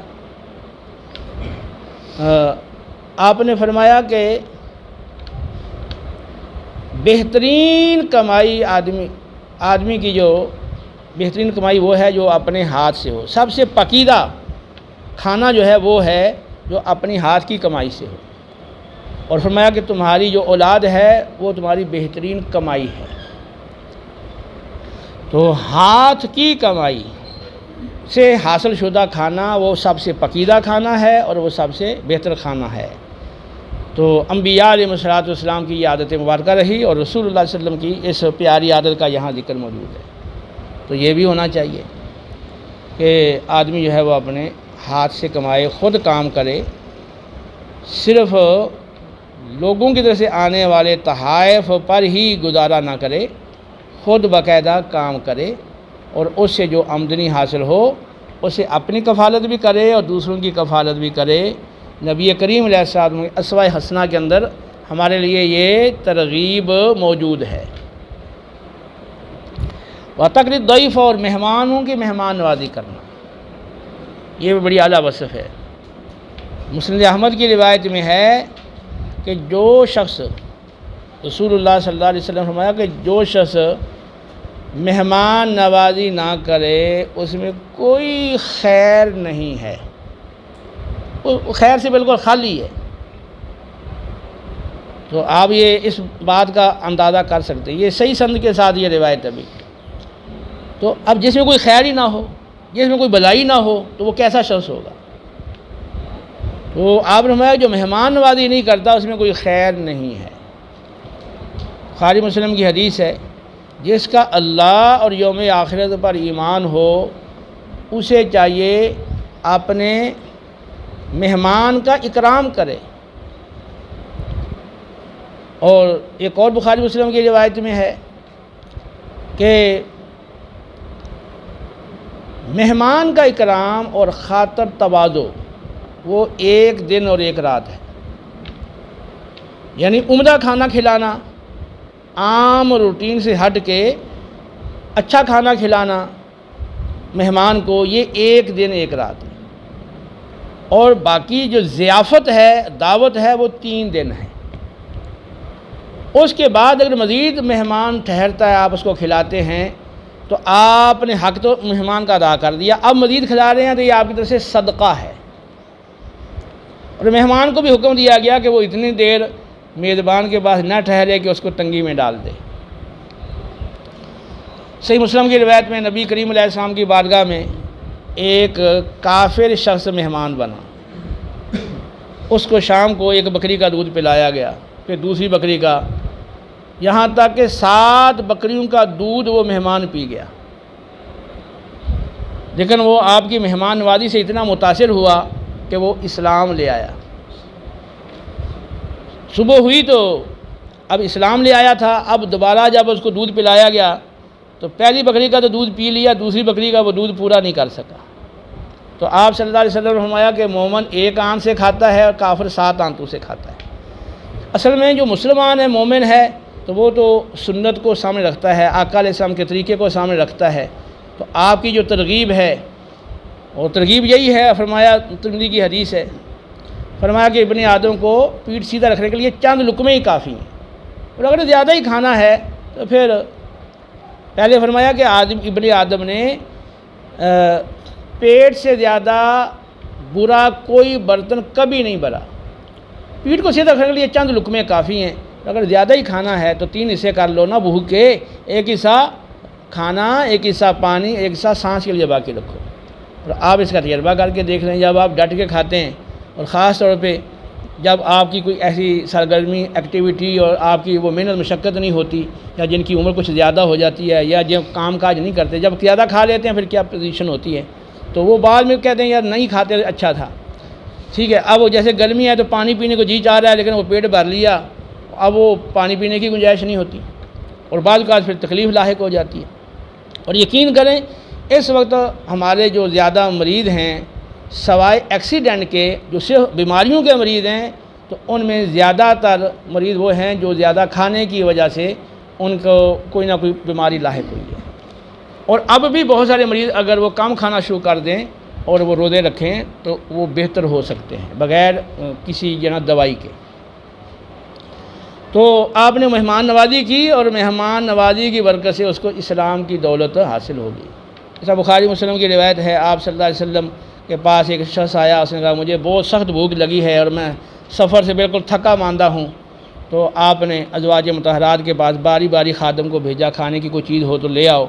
آپ نے فرمایا کہ بہترین کمائی آدمی کی جو بہترین کمائی وہ ہے جو اپنے ہاتھ سے ہو، سب سے پکیدہ کھانا جو ہے وہ ہے جو اپنی ہاتھ کی کمائی سے ہو، اور فرمایا کہ تمہاری جو اولاد ہے وہ تمہاری بہترین کمائی ہے۔ تو ہاتھ کی کمائی سے حاصل شدہ کھانا وہ سب سے پکیدہ کھانا ہے اور وہ سب سے بہتر کھانا ہے۔ تو انبیاء علیہ السلام کی یہ عادت مبارکہ رہی اور رسول اللہ صلی اللہ علیہ وسلم کی اس پیاری عادت کا یہاں ذکر موجود ہے۔ تو یہ بھی ہونا چاہیے کہ آدمی جو ہے وہ اپنے ہاتھ سے کمائے، خود کام کرے، صرف لوگوں کی طرف سے آنے والے تحائف پر ہی گزارا نہ کرے، خود باقاعدہ کام کرے اور اس سے جو آمدنی حاصل ہو اسے اپنی کفالت بھی کرے اور دوسروں کی کفالت بھی کرے۔ نبی کریم علیہ السلام کے اسوہ حسنہ کے اندر ہمارے لیے یہ ترغیب موجود ہے۔ وَتَقْرِي الضَّيْفَ، اور مہمانوں کی مہمان نوازی کرنا، یہ بھی بڑی اعلیٰ وصف ہے۔ مسند احمد کی روایت میں ہے کہ جو شخص، رسول اللہ صلی اللہ علیہ وسلم نے فرمایا کہ جو شخص مہمان نوازی نہ کرے اس میں کوئی خیر نہیں ہے، وہ خیر سے بالکل خالی ہے۔ تو آپ یہ اس بات کا اندازہ کر سکتے ہیں، یہ صحیح سند کے ساتھ یہ روایت ابھی۔ تو اب جس میں کوئی خیر ہی نہ ہو، جس میں کوئی بھلائی نہ ہو تو وہ کیسا شخص ہوگا؟ تو آپ نے فرمایا جو مہمان نوازی نہیں کرتا اس میں کوئی خیر نہیں ہے۔ بخاری مسلم کی حدیث ہے، جس کا اللہ اور یوم آخرت پر ایمان ہو اسے چاہیے اپنے مہمان کا اکرام کرے۔ اور ایک اور بخاری مسلم کی روایت میں ہے کہ مہمان کا اکرام اور خاطر تواضع وہ ایک دن اور ایک رات ہے، یعنی عمدہ کھانا کھلانا، عام روٹین سے ہٹ کے اچھا کھانا کھلانا مہمان کو، یہ ایک دن ایک رات ہے، اور باقی جو ضیافت ہے، دعوت ہے، وہ 3 دن ہے۔ اس کے بعد اگر مزید مہمان ٹھہرتا ہے آپ اس کو کھلاتے ہیں تو آپ نے حق تو مہمان کا ادا کر دیا، اب مزید کھلا رہے ہیں تو یہ آپ کی طرف سے صدقہ ہے۔ اور مہمان کو بھی حکم دیا گیا کہ وہ اتنی دیر میزبان کے پاس نہ ٹھہرے کہ اس کو تنگی میں ڈال دے۔ صحیح مسلم کی روایت میں نبی کریم علیہ السلام کی بارگاہ میں ایک کافر شخص مہمان بنا، اس کو شام کو ایک بکری کا دودھ پلایا گیا، پھر دوسری بکری کا، یہاں تک کہ 7 بکریوں کا دودھ وہ مہمان پی گیا، لیکن وہ آپ کی مہمان نوازی سے اتنا متاثر ہوا کہ وہ اسلام لے آیا۔ صبح ہوئی تو اب اسلام لے آیا تھا، اب دوبارہ جب اس کو دودھ پلایا گیا تو پہلی بکری کا تو دودھ پی لیا، دوسری بکری کا وہ دودھ پورا نہیں کر سکا۔ تو آپ صلی اللہ علیہ وسلم نے فرمایا کہ مومن ایک آنت سے کھاتا ہے اور کافر 7 آنتوں سے کھاتا ہے۔ اصل میں جو مسلمان ہے، مومن ہے، تو وہ تو سنت کو سامنے رکھتا ہے، آقا علیہ السلام کے طریقے کو سامنے رکھتا ہے۔ تو آپ کی جو ترغیب ہے، اور ترغیب یہی ہے، فرمایا ترمذی کی حدیث ہے، فرمایا کہ ابن آدم کو پیٹھ سیدھا رکھنے کے لیے چند لقمے ہی کافی ہیں، اور اگر زیادہ ہی کھانا ہے تو پھر پہلے فرمایا کہ ابن آدم نے پیٹ سے زیادہ برا کوئی برتن کبھی نہیں بھرا، پیٹھ کو سیدھا رکھنے کے لیے چند لقمے کافی ہیں، اگر زیادہ ہی کھانا ہے تو 3 حصے کر لو، نہ بھوک کے، ایک حصہ کھانا، ایک حصہ پانی، ایک حصہ سانس کے لیے باقی رکھو۔ اور آپ اس کا تجربہ کر کے دیکھ لیں، جب آپ ڈٹ کے کھاتے ہیں اور خاص طور پہ جب آپ کی کوئی ایسی سرگرمی ایکٹیویٹی اور آپ کی وہ محنت مشقت نہیں ہوتی، یا جن کی عمر کچھ زیادہ ہو جاتی ہے یا جو کام کاج نہیں کرتے، جب زیادہ کھا لیتے ہیں پھر کیا پوزیشن ہوتی ہے، تو وہ بعد میں کہتے ہیں یار نہیں کھاتے اچھا تھا، ٹھیک ہے۔ اب وہ جیسے گرمی ہے تو پانی پینے کو جی چاہ رہا ہے لیکن وہ پیٹ بھر لیا، اب وہ پانی پینے کی گنجائش نہیں ہوتی اور بعض اوقات پھر تکلیف لاحق ہو جاتی ہے۔ اور یقین کریں اس وقت ہمارے جو زیادہ مریض ہیں سوائے ایکسیڈنٹ کے، جو صرف بیماریوں کے مریض ہیں، تو ان میں زیادہ تر مریض وہ ہیں جو زیادہ کھانے کی وجہ سے ان کو کوئی نہ کوئی بیماری لاحق ہوئی ہے۔ اور اب بھی بہت سارے مریض اگر وہ کم کھانا شروع کر دیں اور وہ روزے رکھیں تو وہ بہتر ہو سکتے ہیں بغیر کسی دوائی کے۔ تو آپ نے مہمان نوازی کی اور مہمان نوازی کی برکت سے اس کو اسلام کی دولت حاصل ہوگی۔ ایسا بخاری مسلم کی روایت ہے، آپ صلی اللہ علیہ وسلم کے پاس ایک شخص آیا، اس نے کہا مجھے بہت سخت بھوک لگی ہے اور میں سفر سے بالکل تھکا ماندہ ہوں۔ تو آپ نے ازواج مطہرات کے پاس باری باری خادم کو بھیجا، کھانے کی کوئی چیز ہو تو لے آؤ۔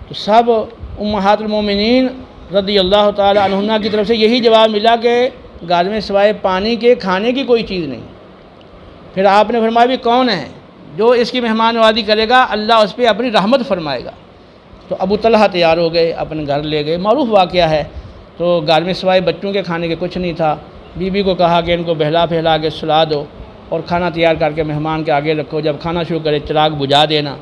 تو سب امہات المومنین رضی اللہ تعالی عنہن کی طرف سے یہی جواب ملا کہ گھر میں سوائے پانی کے کھانے کی کوئی چیز نہیں۔ پھر آپ نے فرمایا بھی کون ہے جو اس کی مہمان نوازی کرے گا، اللہ اس پہ اپنی رحمت فرمائے گا۔ تو ابو طلحہ تیار ہو گئے، اپنے گھر لے گئے، معروف واقعہ ہے۔ تو گھر میں سوائے بچوں کے کھانے کے کچھ نہیں تھا۔ بی بی کو کہا کہ ان کو بہلا پھیلا کے سلا دو اور کھانا تیار کر کے مہمان کے آگے رکھو، جب کھانا شروع کرے چراغ بجھا دینا۔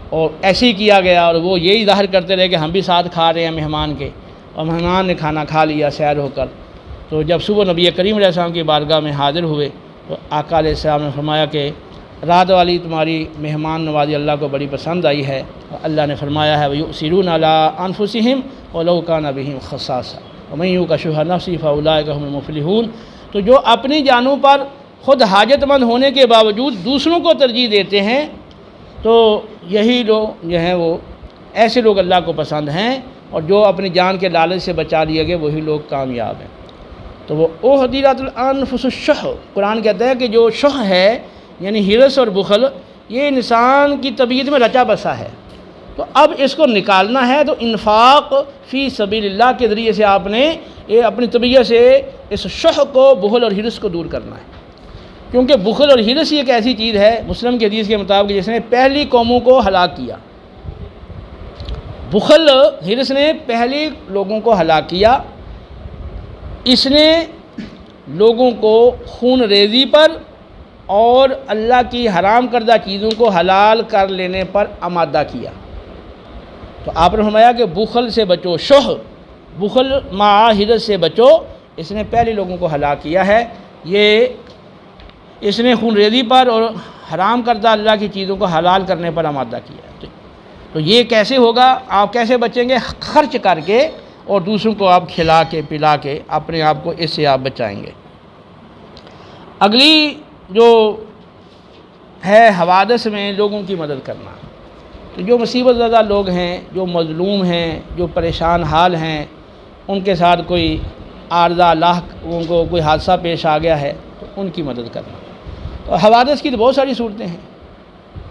اور ایسے ہی کیا گیا اور وہ یہی ظاہر کرتے رہے کہ ہم بھی ساتھ کھا رہے ہیں مہمان کے، اور مہمان نے کھانا کھا لیا سیر ہو کر۔ تو جب صبح نبی کریم علیہ السلام کی بارگاہ میں حاضر ہوئے تو آقا علیہ السلام نے فرمایا کہ رات والی تمہاری مہمان نوازی اللہ کو بڑی پسند آئی ہے، اور اللہ نے فرمایا ہے وَيُؤْثِرُونَ عَلَىٰ أَنفُسِهِمْ وَلَوْ كَانَ بِهِمْ خَصَاصَةٌ وَمَن يُوقَ شُحَّ نَفْسِهِ فَأُولَٰئِكَ هُمُ الْمُفْلِحُونَ۔ تو جو اپنی جانوں پر خود حاجت مند ہونے کے باوجود دوسروں کو ترجیح دیتے ہیں، تو یہی لوگ جو ہیں وہ ایسے لوگ اللہ کو پسند ہیں، اور جو اپنی جان کے لالچ سے بچا لیے گئے وہی لوگ کامیاب ہیں۔ تو وہ اُحْضِرَتِ الْأَنفُسُ الشُّحَّ، قرآن کہتا ہے کہ جو شح ہے یعنی حرص اور بخل، یہ انسان کی طبیعت میں رچا بسا ہے۔ تو اب اس کو نکالنا ہے تو انفاق فی سبیل اللہ کے ذریعے سے آپ نے یہ اپنی طبیعت سے اس شح کو، بخل اور حرص کو دور کرنا ہے۔ کیونکہ بخل اور حرص ایک ایسی چیز ہے مسلم کی حدیث کے مطابق جس نے پہلی قوموں کو ہلاک کیا۔ بخل حرص نے پہلی لوگوں کو ہلاک کیا، اس نے لوگوں کو خون ریزی پر اور اللہ کی حرام کردہ چیزوں کو حلال کر لینے پر آمادہ کیا۔ تو آپ نے فرمایا کہ بخل سے بچو، شح بخل مع حرص سے بچو، اس نے پہلے لوگوں کو ہلاک کیا ہے۔ یہ اس نے خون ریزی پر اور حرام کردہ اللہ کی چیزوں کو حلال کرنے پر آمادہ کیا ہے۔ تو یہ کیسے ہوگا، آپ کیسے بچیں گے؟ خرچ کر کے اور دوسروں کو آپ کھلا کے پلا کے اپنے آپ کو اس سے آپ بچائیں گے۔ اگلی جو ہے حوادث میں لوگوں کی مدد کرنا۔ تو جو مصیبت زدہ لوگ ہیں، جو مظلوم ہیں، جو پریشان حال ہیں، ان کے ساتھ کوئی عارضہ لاحق، ان کو کوئی حادثہ پیش آ گیا ہے تو ان کی مدد کرنا۔ تو حوادث کی تو بہت ساری صورتیں ہیں،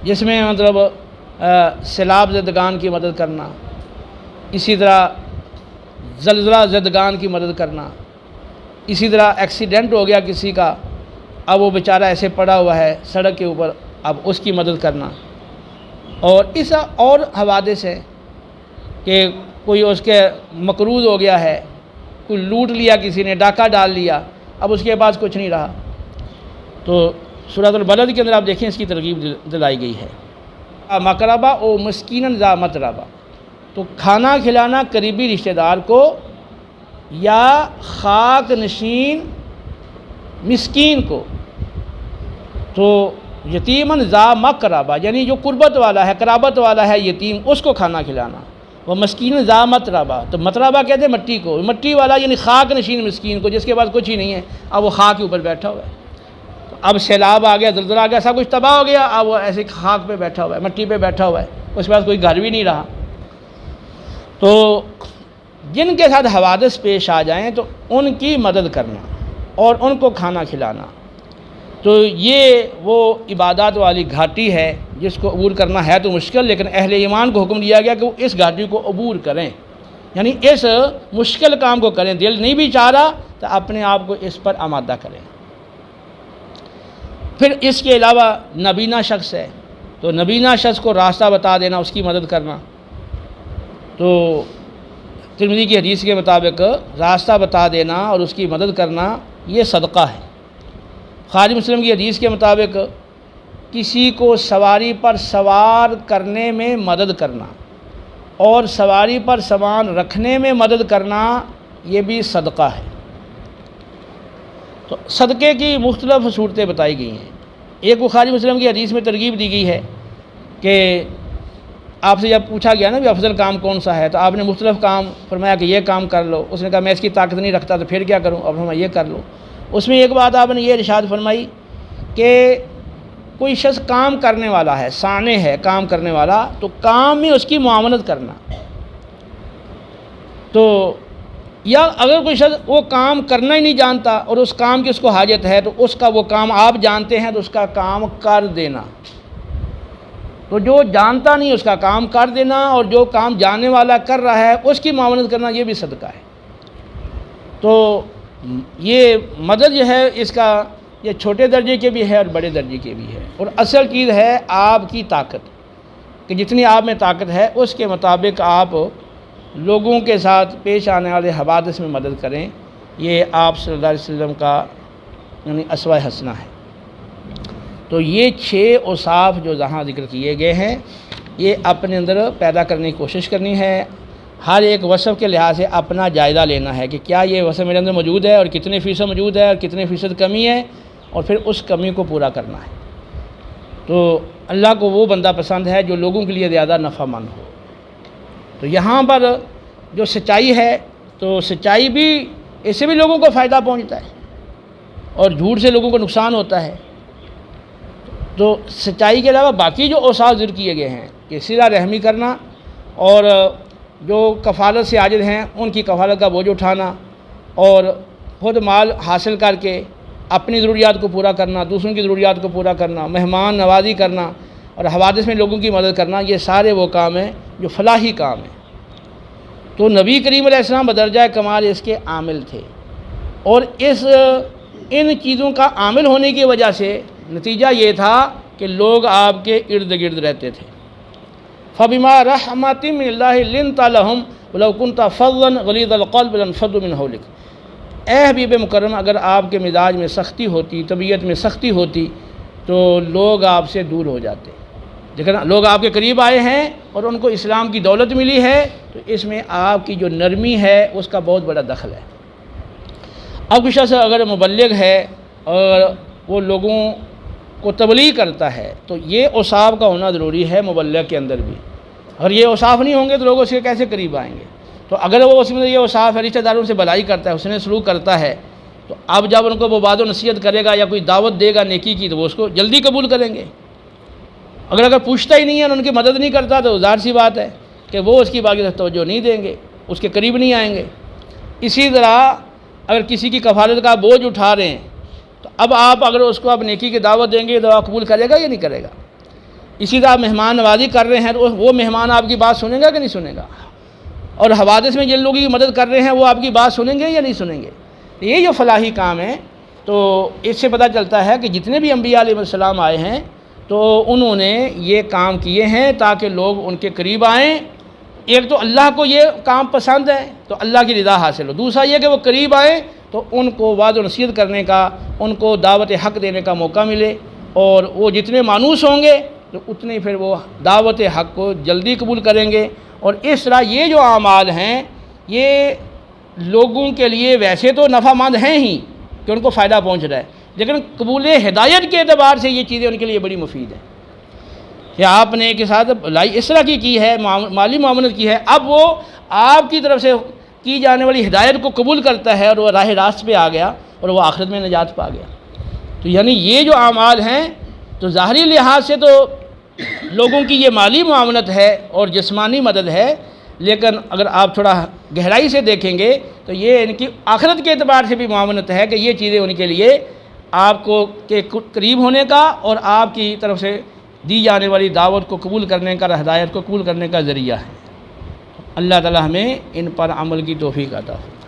جس میں مطلب سیلاب زدگان کی مدد کرنا، اسی طرح زلزلہ زدگان کی مدد کرنا، اسی طرح ایکسیڈنٹ ہو گیا کسی کا، اب وہ بیچارہ ایسے پڑا ہوا ہے سڑک کے اوپر، اب اس کی مدد کرنا۔ اور اس اور حوادث ہے کہ کوئی اس کے مقروض ہو گیا ہے، کوئی لوٹ لیا کسی نے، ڈاکہ ڈال لیا، اب اس کے پاس کچھ نہیں رہا۔ تو سورۃ البلد کے اندر آپ دیکھیں اس کی ترغیب دلائی گئی ہے، مقربہ او مسکیناً ذا متربہ، تو کھانا کھلانا قریبی رشتہ دار کو یا خاک نشین مسکین کو۔ تو یتیماً ذا مقربہ یعنی جو قربت والا ہے، قرابت والا ہے یتیم، اس کو کھانا کھلانا۔ وہ مسکین ذا متربہ، تو متربہ کہتے ہیں مٹی کو، مٹی والا یعنی خاک نشین مسکین کو، جس کے پاس کچھ ہی نہیں ہے، اب وہ خاک کے اوپر بیٹھا ہوا ہے۔ تو اب سیلاب آ گیا، زلزلہ آ گیا، سب کچھ تباہ ہو گیا، اب وہ ایسے خاک پہ بیٹھا ہوا ہے، مٹی پہ بیٹھا ہوا ہے، اس کے پاس کوئی گھر بھی نہیں رہا۔ تو جن کے ساتھ حوادث پیش آ جائیں تو ان کی مدد کرنا اور ان کو کھانا کھلانا، تو یہ وہ عبادات والی گھاٹی ہے جس کو عبور کرنا ہے تو مشکل، لیکن اہل ایمان کو حکم دیا گیا کہ وہ اس گھاٹی کو عبور کریں۔ یعنی اس مشکل کام کو کریں، دل نہیں بھی چاہ رہا تو اپنے آپ کو اس پر آمادہ کریں۔ پھر اس کے علاوہ نبینا شخص ہے تو نبینا شخص کو راستہ بتا دینا، اس کی مدد کرنا، تو ترمذی کی حدیث کے مطابق راستہ بتا دینا اور اس کی مدد کرنا یہ صدقہ ہے۔ بخاری مسلم کی حدیث کے مطابق کسی کو سواری پر سوار کرنے میں مدد کرنا اور سواری پر سامان رکھنے میں مدد کرنا یہ بھی صدقہ ہے۔ تو صدقے کی مختلف صورتیں بتائی گئی ہیں۔ ایک بخاری مسلم کی حدیث میں ترغیب دی گئی ہے کہ آپ سے جب پوچھا گیا نا بھی افضل کام کون سا ہے تو آپ نے مختلف کام فرمایا کہ یہ کام کر لو۔ اس نے کہا میں اس کی طاقت نہیں رکھتا تو پھر کیا کروں؟ اب فرمایا یہ کر لو۔ اس میں ایک بات آپ نے یہ ارشاد فرمائی کہ کوئی شخص کام کرنے والا ہے، صانع ہے، کام کرنے والا، تو کام میں اس کی معاونت کرنا۔ تو یا اگر کوئی شخص وہ کام کرنا ہی نہیں جانتا اور اس کام کی اس کو حاجت ہے تو اس کا وہ کام آپ جانتے ہیں تو اس کا کام کر دینا۔ تو جو جانتا نہیں اس کا کام کر دینا اور جو کام جاننے والا کر رہا ہے اس کی معاونت کرنا یہ بھی صدقہ ہے۔ تو یہ مدد جو ہے اس کا یہ چھوٹے درجے کے بھی ہے اور بڑے درجے کے بھی ہے، اور اصل چیز ہے آپ کی طاقت، کہ جتنی آپ میں طاقت ہے اس کے مطابق آپ لوگوں کے ساتھ پیش آنے والے حوادث میں مدد کریں۔ یہ آپ صلی اللہ علیہ وسلم کا یعنی اسوہ حسنہ ہے۔ تو یہ 6 اوصاف جو جہاں ذکر کیے گئے ہیں یہ اپنے اندر پیدا کرنے کی کوشش کرنی ہے۔ ہر ایک وصف کے لحاظ سے اپنا جائزہ لینا ہے کہ کیا یہ وصف میرے اندر موجود ہے اور کتنے فیصد موجود ہے اور کتنے فیصد کمی ہے، اور پھر اس کمی کو پورا کرنا ہے۔ تو اللہ کو وہ بندہ پسند ہے جو لوگوں کے لیے زیادہ نفع مند ہو۔ تو یہاں پر جو سچائی ہے تو سچائی بھی اس سے بھی لوگوں کو فائدہ پہنچتا ہے اور جھوٹ سے لوگوں کو نقصان ہوتا ہے۔ تو سچائی کے علاوہ باقی جو اوصاف ذکر کیے گئے ہیں کہ صلہ رحمی کرنا اور جو کفالت سے عاجز ہیں ان کی کفالت کا بوجھ اٹھانا اور خود مال حاصل کر کے اپنی ضروریات کو پورا کرنا، دوسروں کی ضروریات کو پورا کرنا، مہمان نوازی کرنا اور حوادث میں لوگوں کی مدد کرنا، یہ سارے وہ کام ہیں جو فلاحی کام ہیں۔ تو نبی کریم علیہ السلام بدرجہ کمال اس کے عامل تھے، اور ان چیزوں کا عامل ہونے کی وجہ سے نتیجہ یہ تھا کہ لوگ آپ کے ارد گرد رہتے تھے۔ فَبِمَا رَحْمَةٍ مِّنَ اللَّهِ لِنْتَ لَهُمْ وَلَوْ كُنْتَ فَظًّا غَلِيظَ الْقَلْبِ لَانفَضُّوا مِنْ حَوْلِكَ۔ اے حبیب مکرم، اگر آپ کے مزاج میں سختی ہوتی، طبیعت میں سختی ہوتی تو لوگ آپ سے دور ہو جاتے، لیکن لوگ آپ کے قریب آئے ہیں اور ان کو اسلام کی دولت ملی ہے تو اس میں آپ کی جو نرمی ہے اس کا بہت بڑا دخل ہے۔ اب کچھ شخص اگر مبلغ ہے اور وہ لوگوں کو تبلیغ کرتا ہے تو یہ اوصاف کا ہونا ضروری ہے مبلغ کے اندر بھی۔ اگر یہ اوصاف نہیں ہوں گے تو لوگ اس کے کیسے قریب آئیں گے؟ تو اگر وہ اس میں یہ اوصاف ہے، رشتہ داروں سے بھلائی کرتا ہے، حسن سلوک کرتا ہے، تو اب جب ان کو وہ بات و نصیحت کرے گا یا کوئی دعوت دے گا نیکی کی تو وہ اس کو جلدی قبول کریں گے۔ اگر پوچھتا ہی نہیں ہے اور ان کی مدد نہیں کرتا تو ظاہر سی بات ہے کہ وہ اس کی باقی توجہ نہیں دیں گے، اس کے قریب نہیں آئیں گے۔ اسی طرح اگر کسی کی کفالت کا بوجھ اٹھا رہے ہیں تو اب آپ اگر اس کو نیکی کی دعوت دیں گے تو آپ قبول کرے گا یا نہیں کرے گا؟ اسی طرح مہمان نوازی کر رہے ہیں تو وہ مہمان آپ کی بات سنیں گا کہ نہیں سنیں گا؟ اور حوادث میں جن لوگوں کی مدد کر رہے ہیں وہ آپ کی بات سنیں گے یا نہیں سنیں گے؟ یہ جو فلاحی کام ہے تو اس سے پتہ چلتا ہے کہ جتنے بھی انبیاء علیہ السلام آئے ہیں تو انہوں نے یہ کام کیے ہیں تاکہ لوگ ان کے قریب آئیں۔ ایک تو اللہ کو یہ کام پسند ہے تو اللہ کی رضا حاصل ہو، دوسرا یہ کہ وہ قریب آئیں تو ان کو وعظ و نصیحت کرنے کا، ان کو دعوت حق دینے کا موقع ملے، اور وہ جتنے مانوس ہوں گے تو اتنے پھر وہ دعوت حق کو جلدی قبول کریں گے۔ اور اس طرح یہ جو اعمال ہیں یہ لوگوں کے لیے ویسے تو نفع مند ہیں ہی کہ ان کو فائدہ پہنچ رہا ہے، لیکن قبول ہدایت کے اعتبار سے یہ چیزیں ان کے لیے بڑی مفید ہیں کہ آپ نے کے ساتھ بھلائی اس طرح کی ہے، مالی معاونت کی ہے، اب وہ آپ کی طرف سے کی جانے والی ہدایت کو قبول کرتا ہے اور وہ راہ راست پہ آ گیا اور وہ آخرت میں نجات پا گیا۔ تو یعنی یہ جو اعمال ہیں تو ظاہری لحاظ سے تو لوگوں کی یہ مالی معاونت ہے اور جسمانی مدد ہے، لیکن اگر آپ تھوڑا گہرائی سے دیکھیں گے تو یہ ان کی آخرت کے اعتبار سے بھی معاونت ہے کہ یہ چیزیں ان کے لیے آپ کو کے قریب ہونے کا اور آپ کی طرف سے دی جانے والی دعوت کو قبول کرنے کا، ہدایت کو قبول کرنے کا ذریعہ ہے۔ اللہ تعالی ہمیں ان پر عمل کی توفیق عطا فرمائے۔